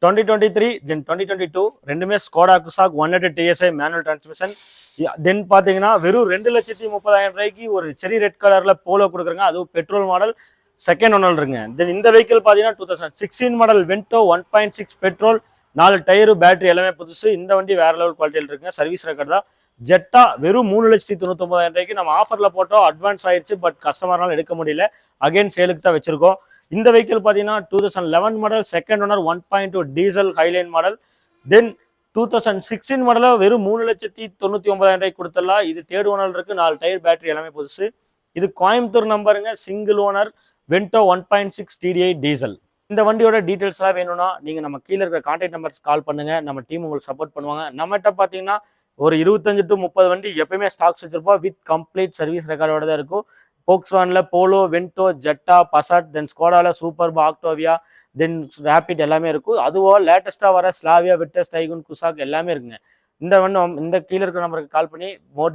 2023 தென் 2022 ரெண்டுமே Skoda குசாக் 180 TSI manual transmission. தென் பார்த்தீங்கன்னா வெறும் 2,30,000 ஒரு செரி ரெட் கலரில் போலோ கொடுக்குறங்க. அதுவும் பெட்ரோல் மாடல் செகண்ட் ஒன்னில் இருக்குங்க. தென் இந்த வெஹிக்கிள் பார்த்தீங்கன்னா 2016 model Vento 1.6 petrol, 4 tyre battery எல்லாமே புதுசு. இந்த வண்டி வேற லெவல் குவாலிட்டியில் இருக்குங்க. சர்வீஸ் ரெக்கார்ட் தான். ஜெட்டா வெறும் 3,99,000 நம்ம ஆஃபரில் போட்டோம். அட்வான்ஸ் ஆயிடுச்சு, பட் கஸ்டமர்னால எடுக்க முடியல. அகைன் சேலுக்கு தான் வச்சிருக்கோம். இந்த வெஹிக்கிள் பார்த்தீங்கன்னா 2011 model second owner 1.2 diesel highline model. Then 2016 மாடலில் வெறும் 3,99,000 கொடுத்துடலாம். இது தேர்ட் ஓனர் இருக்கு. 4 டயர் பேட்டரி எல்லாமே புதுசு. இது கோயம்புத்தூர் நம்பருங்க. Single owner Vento 1.6 TDI diesel. இந்த வண்டியோட டீட்டெயில்ஸ்லாம் வேணும்னா நீங்கள் நம்ம கீழே இருக்கிற கான்டாக்ட் நம்பர்ஸ் கால் பண்ணுங்க. நம்ம டீம் உங்களுக்கு சப்போர்ட் பண்ணுவாங்க. நம்மகிட்ட பார்த்தீங்கன்னா ஒரு 25 to 30 வண்டி எப்பயுமே ஸ்டாக்ஸ் வச்சிருப்போம். வித் கம்ப்ளீட் சர்வீஸ் ரெக்கார்டோட தான் இருக்கும். போக்ஸ்வான்ல போலோ, வென்டோ, ஜெட்டா, பசாட், தென் ஸ்கோடால சூப்பர், ஆக்டோவியா, தென் ரேபிட் எல்லாமே இருக்கும். அதுவோ லேட்டஸ்ட்டாக வர ஸ்லாவியா, விட்டஸ், டைகுன், குசாக் எல்லாமே இருக்குங்க. இந்த கீழே இருக்கிற நம்பருக்கு கால் பண்ணி